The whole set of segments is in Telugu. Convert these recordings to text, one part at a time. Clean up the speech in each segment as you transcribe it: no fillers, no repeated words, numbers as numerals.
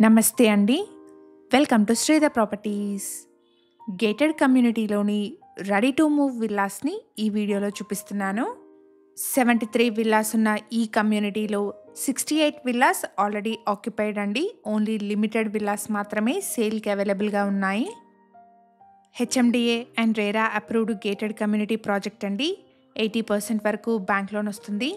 నమస్తే అండి. Welcome to Sridhar properties. Gated కమ్యూనిటీలోని రెడీ టు మూవ్ విల్లాస్ని ఈ వీడియోలో చూపిస్తున్నాను. 73 విల్లాస్ ఉన్న ఈ కమ్యూనిటీలో 68 విల్లాస్ ఆల్రెడీ ఆక్యుపైడ్ అండి. ఓన్లీ లిమిటెడ్ విల్లాస్ మాత్రమే సేల్కి అవైలబుల్గా ఉన్నాయి. HMDA and RERA approved gated community project అండి. 80% వరకు బ్యాంక్ లోన్ వస్తుంది.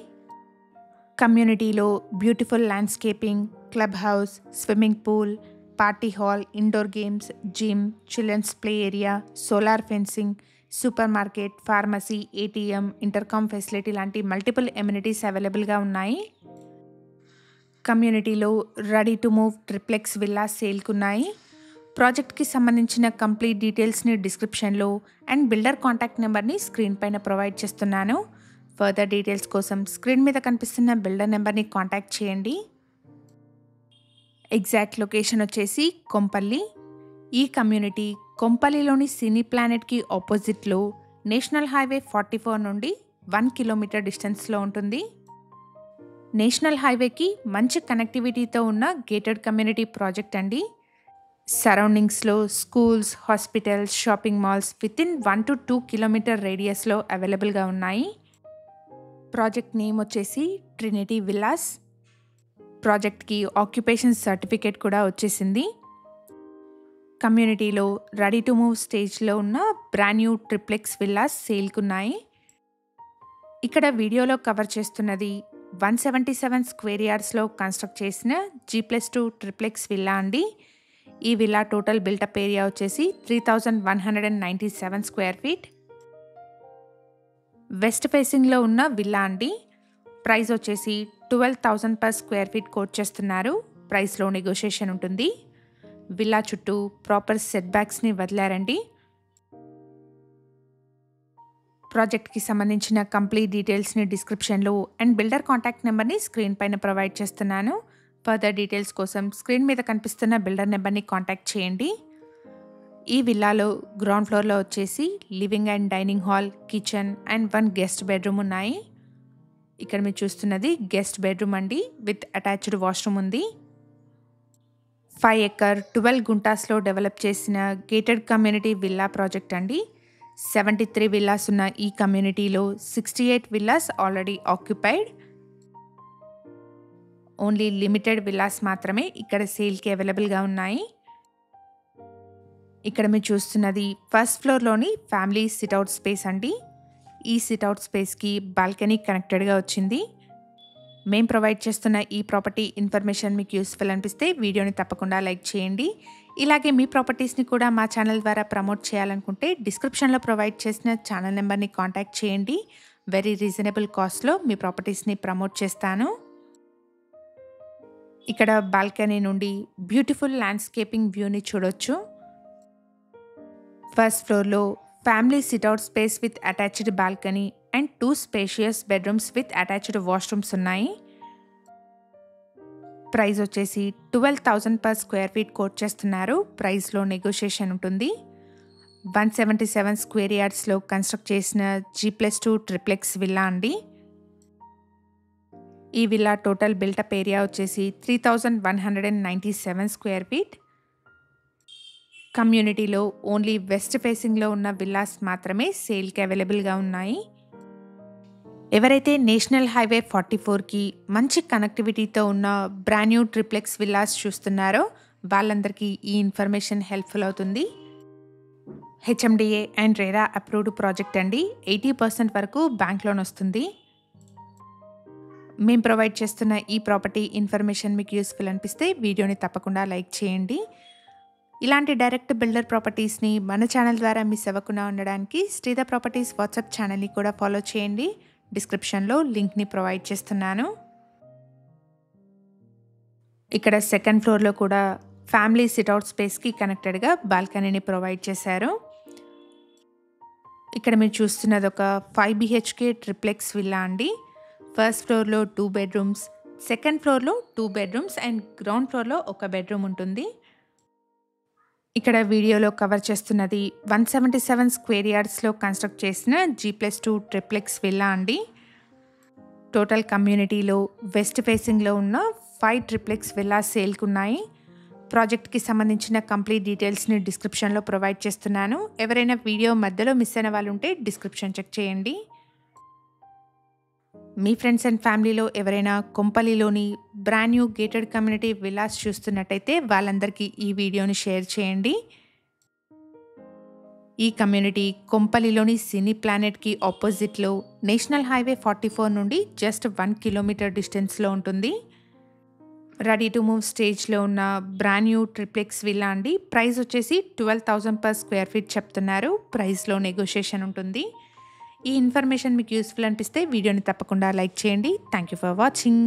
కమ్యూనిటీలో beautiful landscaping, club house, swimming pool, party hall, indoor games, gym, children's play area, solar fencing, super market, pharmacy, ATM, intercom facility లాంటి మల్టిపుల్ ఎమ్యూనిటీస్ అవైలబుల్గా ఉన్నాయి. కమ్యూనిటీలో ready to move triplex villas సేల్కున్నాయి. ప్రాజెక్ట్కి సంబంధించిన కంప్లీట్ డీటెయిల్స్ని డిస్క్రిప్షన్లో అండ్ బిల్డర్ కాంటాక్ట్ నెంబర్ని స్క్రీన్ పైన ప్రొవైడ్ చేస్తున్నాను. ఫర్దర్ డీటెయిల్స్ కోసం స్క్రీన్ మీద కనిపిస్తున్న బిల్డర్ నెంబర్ని కాంటాక్ట్ చేయండి. ఎగ్జాక్ట్ లొకేషన్ వచ్చేసి కొంపల్లి. ఈ కమ్యూనిటీ కొంపల్లిలోని సినీ ప్లానెట్కి ఆపోజిట్లో నేషనల్ హైవే 44 నుండి 1 కిలోమీటర్ డిస్టెన్స్లో ఉంటుంది. నేషనల్ హైవేకి మంచి కనెక్టివిటీతో ఉన్న గేటెడ్ కమ్యూనిటీ ప్రాజెక్ట్ అండి. సరౌండింగ్స్లో schools, hospitals, shopping malls within 1 to 2 kilometer రేడియస్లో అవైలబుల్గా ఉన్నాయి. ప్రాజెక్ట్ నేమ్ వచ్చేసి ట్రినిటీ విల్లాస్. ప్రాజెక్ట్కి ఆక్యుపేషన్ సర్టిఫికేట్ కూడా వచ్చేసింది. కమ్యూనిటీలో రెడీ టు మూవ్ స్టేజ్లో ఉన్న బ్రాండ్ న్యూ ట్రిప్లెక్స్ విల్లాస్ సేల్కున్నాయి. ఇక్కడ వీడియోలో కవర్ చేస్తున్నది 177 స్క్వేర్ యార్డ్స్లో కన్స్ట్రక్ట్ చేసిన G+2 ట్రిప్లెక్స్ విల్లా అండి. ఈ విల్లా టోటల్ బిల్టప్ ఏరియా వచ్చేసి 3197 స్క్వేర్ ఫీట్. వెస్ట్ ఫేసింగ్లో ఉన్న విల్లా అండి. ప్రైస్ వచ్చేసి 12,000 per స్క్వేర్ ఫీట్ కోట్ చేస్తున్నారు. ప్రైస్లో నెగోషియేషన్ ఉంటుంది. విల్లా చుట్టూ ప్రాపర్ సెట్ బ్యాక్స్ని వదిలారండి. ప్రాజెక్ట్కి సంబంధించిన కంప్లీట్ డీటెయిల్స్ని డిస్క్రిప్షన్లో అండ్ బిల్డర్ కాంటాక్ట్ నెంబర్ని స్క్రీన్ పైన ప్రొవైడ్ చేస్తున్నాను. ఫర్దర్ డీటెయిల్స్ కోసం స్క్రీన్ మీద కనిపిస్తున్న బిల్డర్ నెంబర్ని కాంటాక్ట్ చేయండి. ఈ విల్లాలో గ్రౌండ్ ఫ్లోర్లో వచ్చేసి living and dining hall, kitchen and 1 guest bedroom ఉన్నాయి. ఇక్కడ మీరు చూస్తున్నది గెస్ట్ బెడ్రూమ్ అండి. విత్ అటాచ్డ్ వాష్రూమ్ ఉంది. 5 acre 12 గుంటాస్లో డెవలప్ చేసిన గేటెడ్ కమ్యూనిటీ విల్లా ప్రాజెక్ట్ అండి. 73 విల్లాస్ ఉన్న ఈ కమ్యూనిటీలో 68 villas already occupied. Only limited villas మాత్రమే ఇక్కడ సేల్కి అవైలబుల్గా ఉన్నాయి. ఇక్కడ మీరు చూస్తున్నది ఫస్ట్ ఫ్లోర్లోని ఫ్యామిలీ సిట్అవుట్ స్పేస్ అండి. ఈ సిట్అవుట్ స్పేస్కి బాల్కనీ కనెక్టెడ్గా వచ్చింది. మేము ప్రొవైడ్ చేస్తున్న ఈ ప్రాపర్టీ ఇన్ఫర్మేషన్ మీకు యూస్ఫుల్ అనిపిస్తే వీడియోని తప్పకుండా లైక్ చేయండి. ఇలాగే మీ ప్రాపర్టీస్ని కూడా మా ఛానల్ ద్వారా ప్రమోట్ చేయాలనుకుంటే డిస్క్రిప్షన్లో ప్రొవైడ్ చేసిన ఛానల్ నెంబర్ని కాంటాక్ట్ చేయండి. వెరీ రీజనబుల్ కాస్ట్లో మీ ప్రాపర్టీస్ని ప్రమోట్ చేస్తాను. ఇక్కడ బాల్కనీ నుండి బ్యూటిఫుల్ ల్యాండ్స్కేపింగ్ వ్యూని చూడొచ్చు. ఫస్ట్ ఫ్లోర్లో family sit-out space with attached balcony and 2 spacious bedrooms with attached washrooms ఉన్నాయి. ప్రైస్ వచ్చేసి 12,000 per స్క్వేర్ ఫీట్ కోట్ చేస్తున్నారు. ప్రైస్లో నెగోషియేషన్ ఉంటుంది. 177 స్క్వేర్ యార్డ్స్లో కన్స్ట్రక్ట్ చేసిన G+2 ట్రిప్లెక్స్ విల్లా అండి. ఈ విల్లా టోటల్ బిల్టప్ ఏరియా వచ్చేసి 3197 స్క్వేర్ ఫీట్. కమ్యూనిటీలో ఓన్లీ వెస్ట్ ఫేసింగ్లో ఉన్న విల్లాస్ మాత్రమే సేల్కి అవైలబుల్గా ఉన్నాయి. ఎవరైతే నేషనల్ హైవే 44కి మంచి కనెక్టివిటీతో ఉన్న బ్రాండ్ న్యూ ట్రిప్లెక్స్ విల్లాస్ చూస్తున్నారో వాళ్ళందరికీ ఈ ఇన్ఫర్మేషన్ హెల్ప్ఫుల్ అవుతుంది. HMDA and RERA approved project అండి. 80% వరకు బ్యాంక్ లోన్ వస్తుంది. మేము ప్రొవైడ్ చేస్తున్న ఈ ప్రాపర్టీ ఇన్ఫర్మేషన్ మీకు యూస్ఫుల్ అనిపిస్తే వీడియోని తప్పకుండా లైక్ చేయండి. ఇలాంటి డైరెక్ట్ బిల్డర్ ప్రాపర్టీస్ని మన ఛానల్ ద్వారా మిస్ అవ్వకుండా ఉండడానికి శ్రీధర్ ప్రాపర్టీస్ వాట్సాప్ ఛానల్ని కూడా ఫాలో చేయండి. డిస్క్రిప్షన్లో లింక్ని ప్రొవైడ్ చేస్తున్నాను. ఇక్కడ సెకండ్ ఫ్లోర్లో కూడా ఫ్యామిలీ సిట్అవుట్ స్పేస్కి కనెక్టెడ్గా బాల్కనీని ప్రొవైడ్ చేశారు. ఇక్కడ మీరు చూస్తున్నది ఒక 5 BHK ట్రిప్లెక్స్ విల్లా అండి. ఫస్ట్ ఫ్లోర్లో 2 బెడ్రూమ్స్, సెకండ్ ఫ్లోర్లో 2 బెడ్రూమ్స్ అండ్ గ్రౌండ్ ఫ్లోర్లో 1 బెడ్రూమ్ ఉంటుంది. ఇక్కడ వీడియోలో కవర్ చేస్తున్నది 177 స్క్వేర్ యార్డ్స్లో కన్స్ట్రక్ట్ చేసిన G+2 ట్రిప్లెక్స్ విల్లా అండి. టోటల్ కమ్యూనిటీలో వెస్ట్ ఫేసింగ్లో ఉన్న 5 ట్రిప్లెక్స్ విల్లాస్ సేల్కున్నాయి. ప్రాజెక్ట్‌కి సంబంధించిన కంప్లీట్ డీటెయిల్స్‌ని డిస్క్రిప్షన్‌లో ప్రొవైడ్ చేస్తున్నాను. ఎవరైనా వీడియో మధ్యలో మిస్ అయిన వాళ్ళుంటే డిస్క్రిప్షన్ చెక్ చేయండి. మీ ఫ్రెండ్స్ అండ్ ఫ్యామిలీలో ఎవరైనా కొంపల్లిలోని brand new gated community villas చూస్తున్నట్టయితే వాళ్ళందరికీ ఈ వీడియోని షేర్ చేయండి. ఈ కమ్యూనిటీ కొంపల్లిలోని సినీ ప్లానెట్‌కి ఆపోజిట్‌లో నేషనల్ హైవే 44 నుండి జస్ట్ 1 కిలోమీటర్ డిస్టెన్స్‌లో ఉంటుంది. రెడీ టు మూవ్ స్టేజ్‌లో ఉన్న బ్రాండ్ న్యూ ట్రిప్లెక్స్ విల్లా అండి. ప్రైస్ వచ్చేసి 12,000 పర్ స్క్వేర్ ఫీట్ చెప్తున్నారు. ప్రైస్‌లో నెగోషియేషన్ ఉంటుంది. ఈ ఇన్ఫర్మేషన్ మీకు యూస్‌ఫుల్ అనిపిస్తే వీడియోని తప్పకుండా లైక్ చేయండి. Thank you for watching.